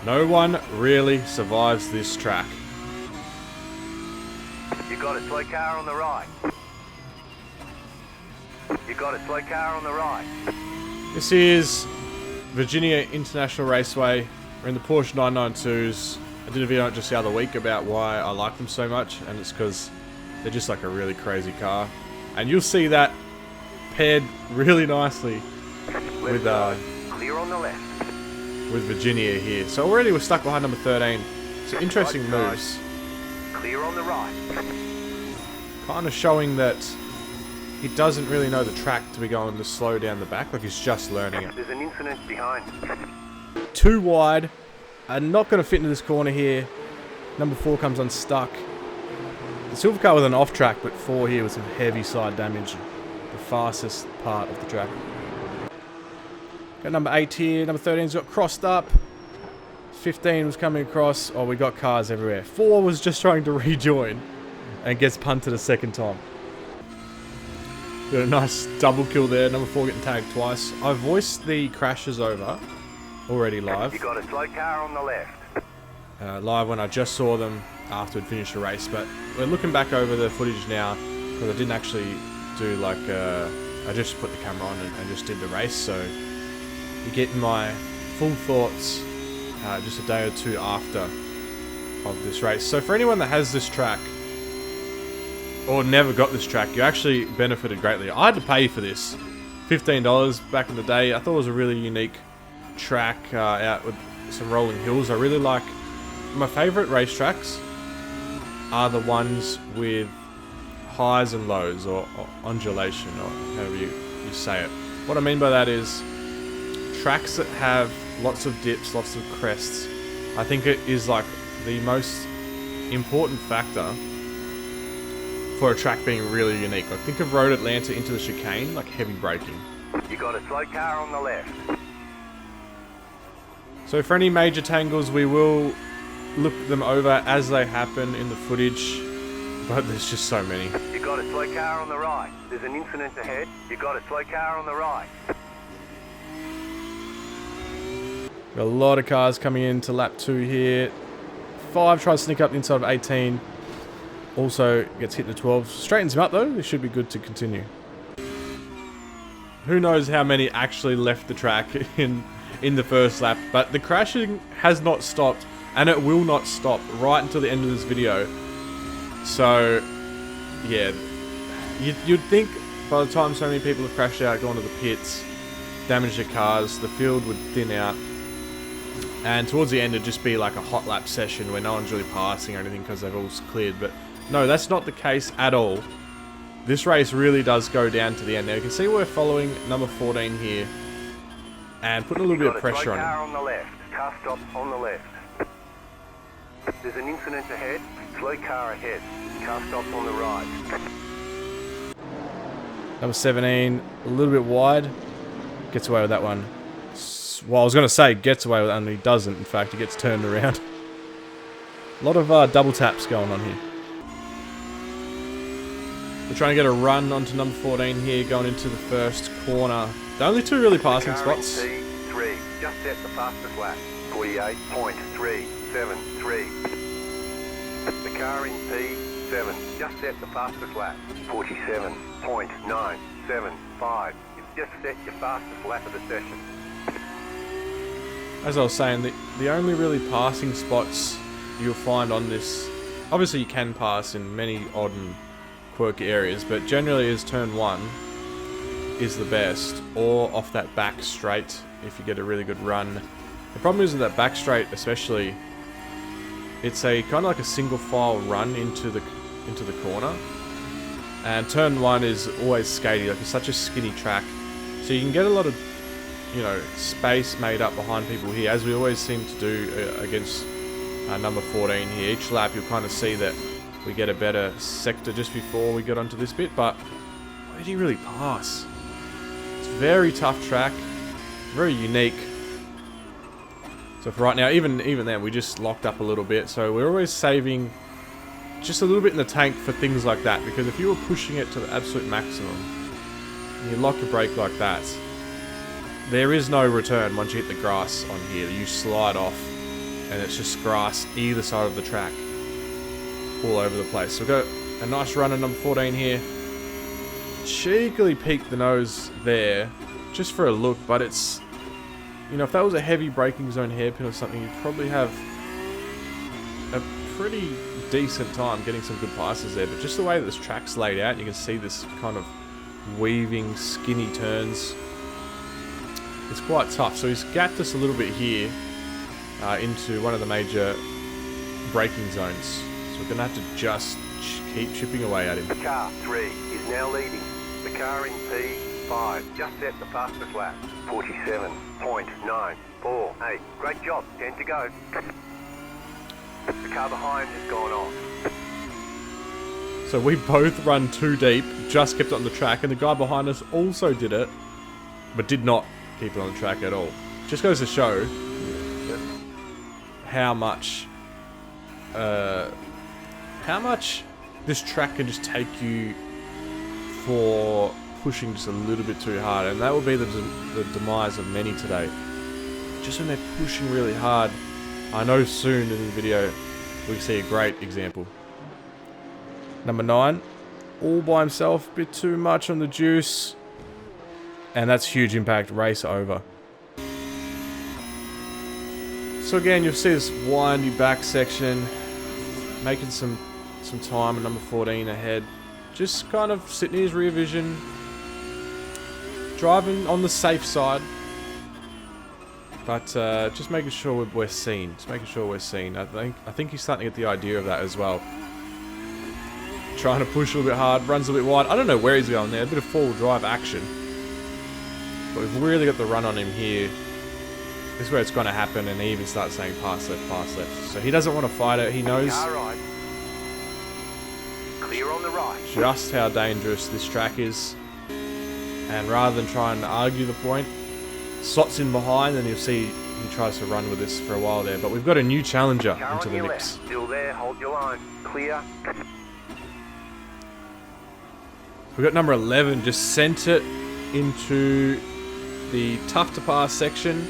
No one really survives this track. You got a slow car on the right. You got a slow car on the right. This is Virginia International Raceway. We're in the Porsche 992s. I did a video just the other week about why I like them so much, and it's because they're just like a really crazy car. And you'll see that paired really nicely with clear on the left. With Virginia here. So already we're stuck behind number 13. So interesting moves. Clear on the right. Kind of showing that he doesn't really know the track to be going to slow down the back, like he's just learning it. There's an incident behind. Too wide. I'm not going to fit into this corner here. Number 4 comes unstuck. The silver car with an off track, but 4 here with some heavy side damage. The fastest part of the track. Got number 8 here. Number 13's got crossed up. 15 was coming across. Oh, we got cars everywhere. 4 was just trying to rejoin and gets punted a second time. Got a nice double kill there. Number 4 getting tagged twice. I voiced the crashes over already live. You got a slow car on the left. Live when I just saw them after we'd finished the race, but we're looking back over the footage now because I didn't actually do like I just put the camera on and just did the race, so you get my full thoughts just a day or two after of this race. So for anyone that has this track or never got this track, you actually benefited greatly. I had to pay for this $15 back in the day. I thought it was a really unique track out with some rolling hills. I really like my favorite racetracks are the ones with highs and lows, or undulation, or however you say it. What I mean by that is tracks that have lots of dips, lots of crests. I think it is like the most important factor for a track being really unique. Like think of Road Atlanta into the chicane, like heavy braking. You got a slow car on the left. So for any major tangles, we will look them over as they happen in the footage, but there's just so many. You got a slow car on the right. There's an incident ahead. You got a slow car on the right. Got a lot of cars coming into lap 2 here. 5 tries to sneak up the inside of 18. Also gets hit in the 12. Straightens him up though. This should be good to continue. Who knows how many actually left the track in the first lap, but the crashing has not stopped, and it will not stop right until the end of this video. So yeah, you'd think by the time so many people have crashed out, gone to the pits, damaged their cars, the field would thin out, and towards the end it'd just be like a hot lap session where no one's really passing or anything because they've all cleared. But no, that's not the case at all. This race really does go down to the end. Now you can see we're following number 14 here and putting a little bit of pressure on him. Car on the left. Car stop on the left. There's an incident ahead. Slow car ahead. Car stop on the right. Number 17, a little bit wide. Gets away with that one. Well, I was going to say gets away with it, and he doesn't. In fact, he gets turned around. A lot of double taps going on here. We're trying to get a run onto number 14 here, going into the first corner. The only 2 really passing spots. P3, just set the fastest lap. 48.373. The car in P7, just set the fastest lap. 47.975. You've just set your fastest lap of the session. As I was saying, the only really passing spots you'll find on this, obviously you can pass in many odd and quirky areas, but generally is turn 1 is the best, or off that back straight if you get a really good run. The problem is with that back straight especially, it's a kind of like a single file run into the corner, and turn 1 is always skatey. Like it's such a skinny track, so you can get a lot of, you know, space made up behind people here, as we always seem to do against number 14 here. Each lap you'll kind of see that we get a better sector just before we get onto this bit, but where did he really pass? It's a very tough track, very unique. So for right now, even then, we just locked up a little bit, so we're always saving just a little bit in the tank for things like that, because if you were pushing it to the absolute maximum, and you lock your brake like that, there is no return once you hit the grass on here. You slide off and it's just grass either side of the track, all over the place. So we've got a nice run on number 14 here. Cheekily peeked the nose there, just for a look, but it's, you know, if that was a heavy braking zone hairpin or something, you'd probably have a pretty decent time getting some good passes there. But just the way that this track's laid out, you can see this kind of weaving, skinny turns. It's quite tough. So he's gapped us a little bit here into one of the major braking zones. So we're going to have to just keep chipping away at him. The car 3 is now leading. The car in P5 just set the fastest lap. 47.948. Great job. 10 to go. The car behind has gone off. So we both run too deep, just kept it on the track, and the guy behind us also did it, but did not keep it on the track at all. Just goes to show how much this track can just take you for pushing just a little bit too hard, and that will be the demise of many today. Just when they're pushing really hard. I know soon in the video we see a great example. Number 9, all by himself, bit too much on the juice, and that's huge impact, race over. So again, you'll see this windy back section, making some time at number 14 ahead. Just kind of sitting in his rear vision, driving on the safe side, but just making sure we're seen. Just making sure we're seen. I think he's starting to get the idea of that as well. Trying to push a little bit hard, runs a little bit wide. I don't know where he's going there. A bit of four-wheel drive action, but we've really got the run on him here. This is where it's going to happen, and he even starts saying pass left, pass left. So he doesn't want to fight it. He knows right. Clear on the right. Just how dangerous this track is, and rather than trying to argue the point, slots in behind, and you'll see he tries to run with this for a while there. But we've got a new challenger into the mix. Left. Still there, hold your line. Clear. We've got number 11, just sent it into the tough to pass section.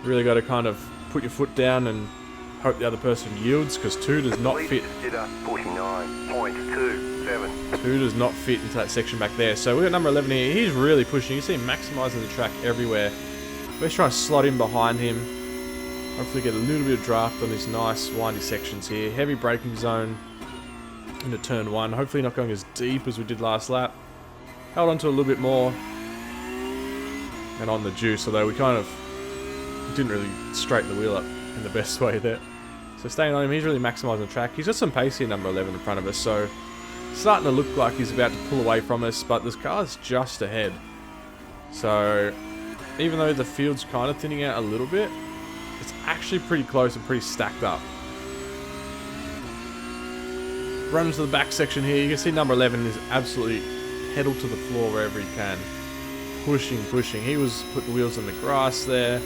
Really got to kind of put your foot down and hope the other person yields, because 2 does not fit. 49.27. 2 does not fit into that section back there. So we've got number 11 here. He's really pushing. You see him maximising the track everywhere. Let's try and slot in behind him. Hopefully get a little bit of draft on these nice windy sections here. Heavy braking zone into turn 1. Hopefully not going as deep as we did last lap. Held on to a little bit more. And on the juice, although we kind of didn't really straighten the wheel up in the best way there. So staying on him, he's really maximising the track. He's got some pace here, number 11 in front of us, so starting to look like he's about to pull away from us, but this car's just ahead. So even though the field's kind of thinning out a little bit, it's actually pretty close and pretty stacked up. Runs to the back section here. You can see number 11 is absolutely pedal to the floor wherever he can. Pushing. He was putting wheels on the grass there.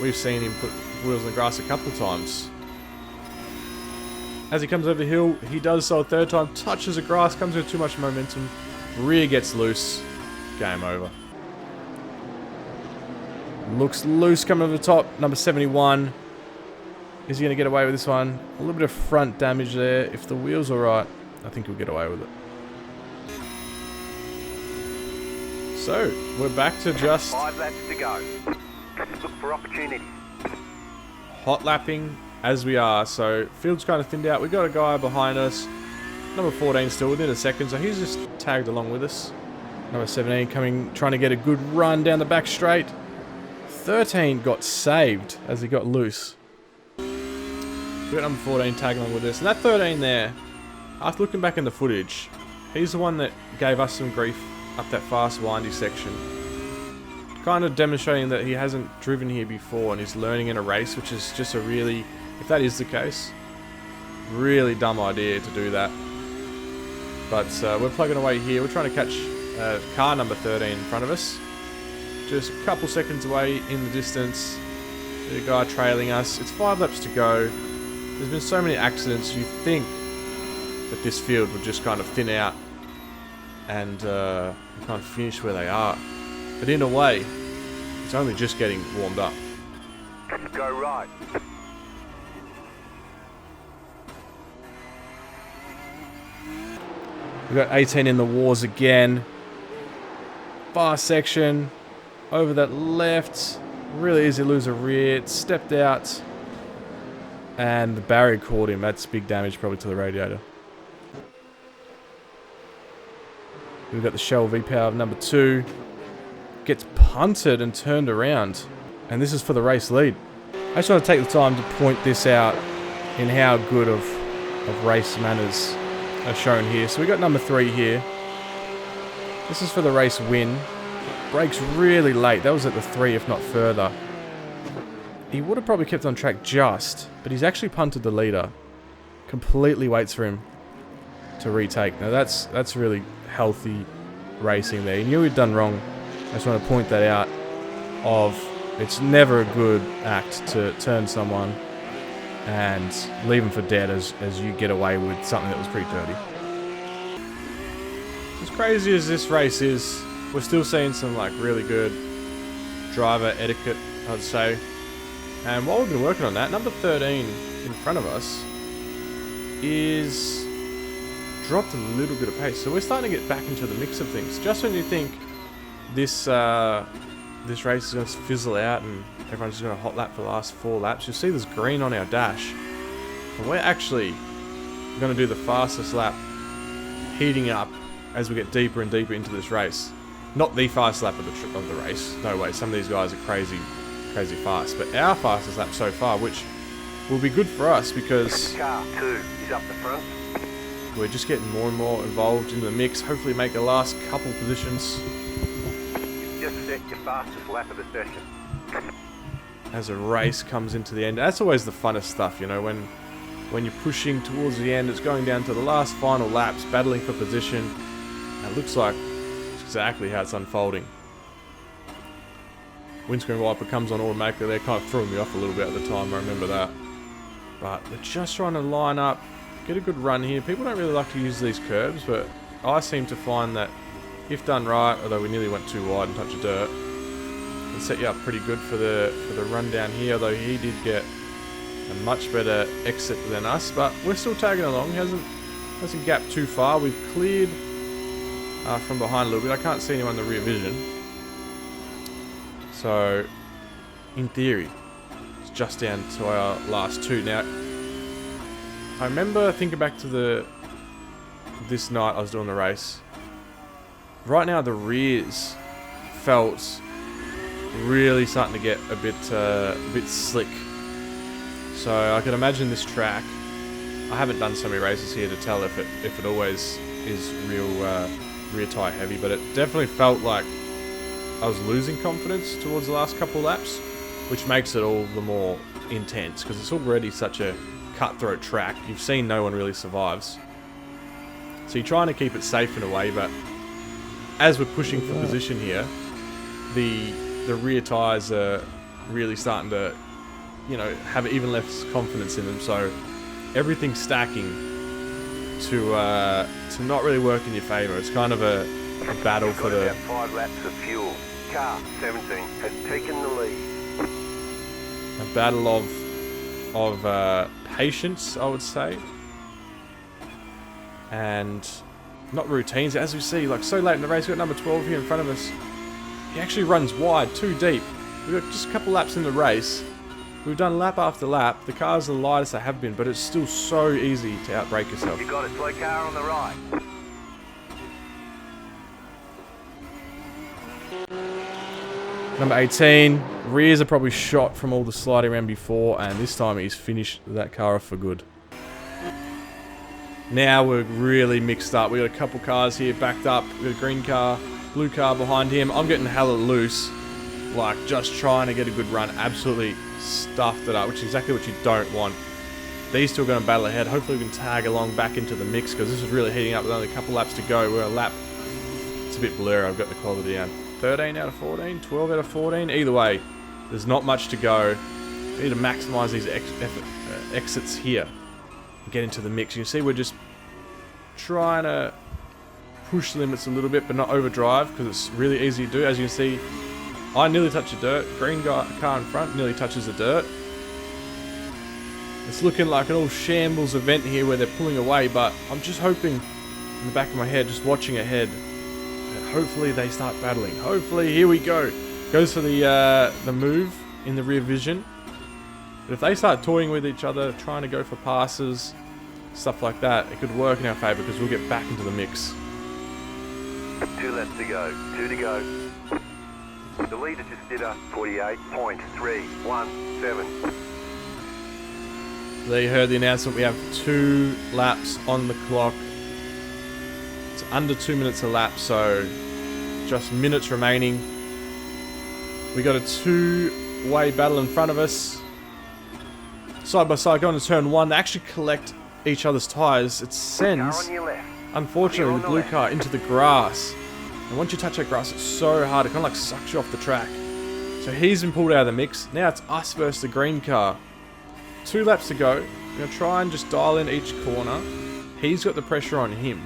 We've seen him put wheels on the grass a couple of times. As he comes over the hill, he does so a third time, touches the grass, comes with too much momentum, rear gets loose, game over. Looks loose coming over the top, number 71. Is he going to get away with this one? A little bit of front damage there. If the wheels are right, I think he'll get away with it. So, we're back to just 5 laps to go. Look for opportunities. Hot lapping as we are. So, field's kind of thinned out. We've got a guy behind us. Number 14 still within a second, so he's just tagged along with us. Number 17 coming, trying to get a good run down the back straight. 13 got saved as he got loose. We've got number 14 tagging along with us. And that 13 there, after looking back in the footage, he's the one that gave us some grief up that fast, windy section. Kind of demonstrating that he hasn't driven here before and is learning in a race, which is just a really, if that is the case, really dumb idea to do that. But we're plugging away here. We're trying to catch car number 13 in front of us. Just a couple seconds away in the distance. The guy trailing us. It's 5 laps to go. There's been so many accidents. You'd think that this field would just kind of thin out and kind of finish where they are. But in a way, it's only just getting warmed up. Go right. We've got 18 in the wars again. Far section. Over that left. Really easy to lose a rear. It stepped out. And the barrier caught him. That's big damage probably to the radiator. We've got the Shell V-Power of number 2. Gets punted and turned around. And this is for the race lead. I just want to take the time to point this out in how good of race manners are shown here. So we got number 3 here. This is for the race win. Brakes really late. That was at the 3, if not further. He would have probably kept on track just, but he's actually punted the leader. Completely waits for him to retake. Now that's really healthy racing there. He knew he'd done wrong. I just want to point that out it's never a good act to turn someone and leave them for dead as you get away with something that was pretty dirty. As crazy as this race is, we're still seeing some like really good driver etiquette, I'd say. And while we've been working on that, number 13 in front of us is dropped a little bit of pace. So we're starting to get back into the mix of things. Just when you think this race is going to fizzle out and everyone's just going to hot lap for the last 4 laps, you'll see there's green on our dash. And we're actually going to do the fastest lap, heating up as we get deeper and deeper into this race. Not the fastest lap of the race. No way. Some of these guys are crazy fast. But our fastest lap so far, which will be good for us because Car 2 is up the front. we're just getting more and more involved in the mix. Hopefully make the last couple positions. Just set your fastest lap of the session. As a race comes into the end. That's always the funnest stuff, you know, when you're pushing towards the end, it's going down to the last final laps, battling for position. And it looks like it's exactly how it's unfolding. Windscreen wiper comes on automatically. They're kind of throwing me off a little bit at the time, I remember that. But we're just trying to line up, get a good run here. People don't really like to use these curbs, but I seem to find that if done right, although we nearly went too wide and touched dirt, can set you up pretty good for the run down here, although he did get a much better exit than us, but we're still tagging along. He hasn't gapped too far. We've cleared from behind a little bit. I can't see anyone in the rear vision. So, in theory, it's just down to our last 2. Now, I remember thinking back to this night I was doing the race. Right now, the rears felt really starting to get a bit slick. So I can imagine this track. I haven't done so many races here to tell if it always is real rear tyre heavy, but it definitely felt like I was losing confidence towards the last couple of laps, which makes it all the more intense because it's already such a cutthroat track. You've seen no one really survives. So you're trying to keep it safe in a way, but as we're pushing for position here, the rear tyres are really starting to, you know, have even less confidence in them. So everything's stacking to not really work in your favour. It's kind of a battle for the... About 5 laps of fuel. Car 17 has taken the lead. A battle of patience, I would say. And not routines. As we see, like so late in the race, we've got number 12 here in front of us. He actually runs wide, too deep. We've got just a couple laps in the race. We've done lap after lap. The cars are the lightest they have been, but it's still so easy to outbrake yourself. You got a slow car on the right. Number 18. Rears are probably shot from all the sliding around before, and this time he's finished that car off for good. Now we're really mixed up. We got a couple cars here backed up. We got a green car, blue car behind him. I'm getting hella loose, like just trying to get a good run. Absolutely stuffed it up, which is exactly what you don't want. These two are going to battle ahead. Hopefully we can tag along back into the mix because this is really heating up with only a couple laps to go. We're a lap. It's a bit blurry. I've got the quality down. 13 out of 14, 12 out of 14. Either way, there's not much to go. We need to maximize these exits here and get into the mix. You can see we're just trying to push the limits a little bit, but not overdrive because it's really easy to do. As you can see, I nearly touch the dirt. Green car in front nearly touches the dirt. It's looking like an all shambles event here where they're pulling away, but I'm just hoping in the back of my head, just watching ahead. And hopefully they start battling. Hopefully, here we go. Goes for the move in the rear vision. But if they start toying with each other, trying to go for passes, stuff like that, it could work in our favour because we'll get back into the mix. 2 laps to go. 2 to go. The leader just did a 48.317. There you heard the announcement. We have 2 laps on the clock. It's under 2 minutes a lap, so just minutes remaining. We got a 2-way battle in front of us. Side by side, going to turn 1. They actually collect each other's tyres. It sends, unfortunately, the blue car into the grass. And once you touch that grass, it's so hard. It kind of like sucks you off the track. So he's been pulled out of the mix. Now it's us versus the green car. 2 laps to go. We're going to try and just dial in each corner. He's got the pressure on him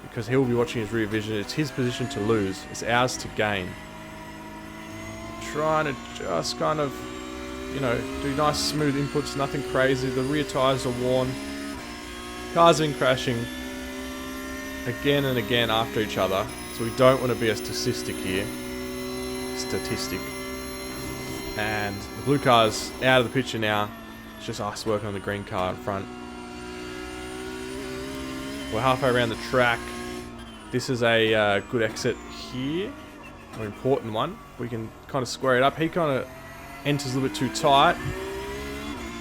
because he'll be watching his rear vision. It's his position to lose. It's ours to gain. Trying to just kind of, you know, do nice smooth inputs, nothing crazy. The rear tyres are worn. Cars have been crashing again and again after each other. So we don't want to be a statistic here. And the blue car's out of the picture now. It's just us working on the green car in front. We're halfway around the track. This is a good exit here. An important one. We can kind of square it up. He kind of enters a little bit too tight.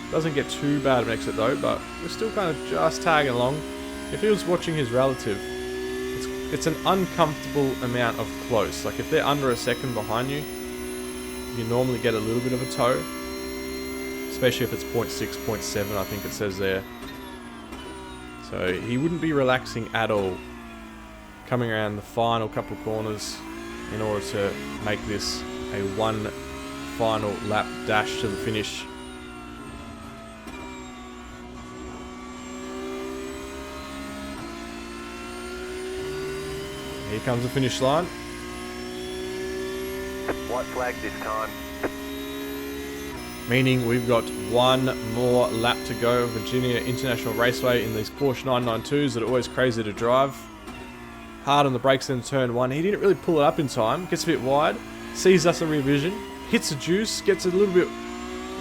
Doesn't get too bad of an exit though, but we're still kind of just tagging along. If he was watching his relative, it's an uncomfortable amount of close. Like if they're under a second behind you, you normally get a little bit of a tow. Especially if it's 0.6, 0.7, I think it says there. So he wouldn't be relaxing at all. Coming around the final couple of corners in order to make this a 1 final lap dash to the finish. Here comes the finish line. White flag this time. Meaning we've got 1 more lap to go. Virginia International Raceway in these Porsche 992s that are always crazy to drive. Hard on the brakes in turn 1. He didn't really pull it up in time. Gets a bit wide. Sees us in rear vision. Hits the juice. Gets a little bit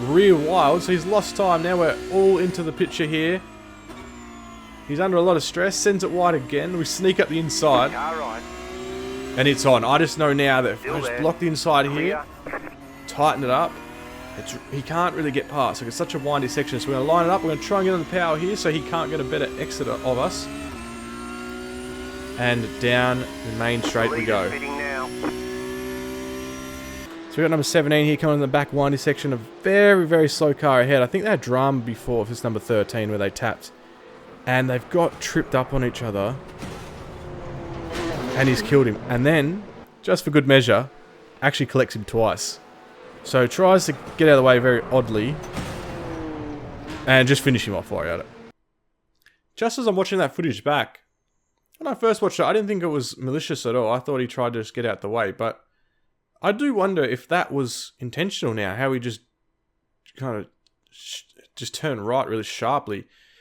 rear wild. So he's lost time. Now we're all into the picture here. He's under a lot of stress. Sends it wide again. We sneak up the inside. And it's on. I just know now that if I just block the inside here, tighten it up, he can't really get past. Like it's such a windy section. So we're going to line it up. We're going to try and get on the power here so he can't get a better exit of us. And down the main straight we go. So we got number 17 here coming in the back windy section. A very, very slow car ahead. I think they had drama before. This number 13 where they tapped. And they've got tripped up on each other. And he's killed him. And then, just for good measure, actually collects him twice. So tries to get out of the way very oddly. And just finish him off while you're at it. Just as I'm watching that footage back, when I first watched it, I didn't think it was malicious at all. I thought he tried to just get out the way. But I do wonder if that was intentional now. How he just kind of just turned right really sharply.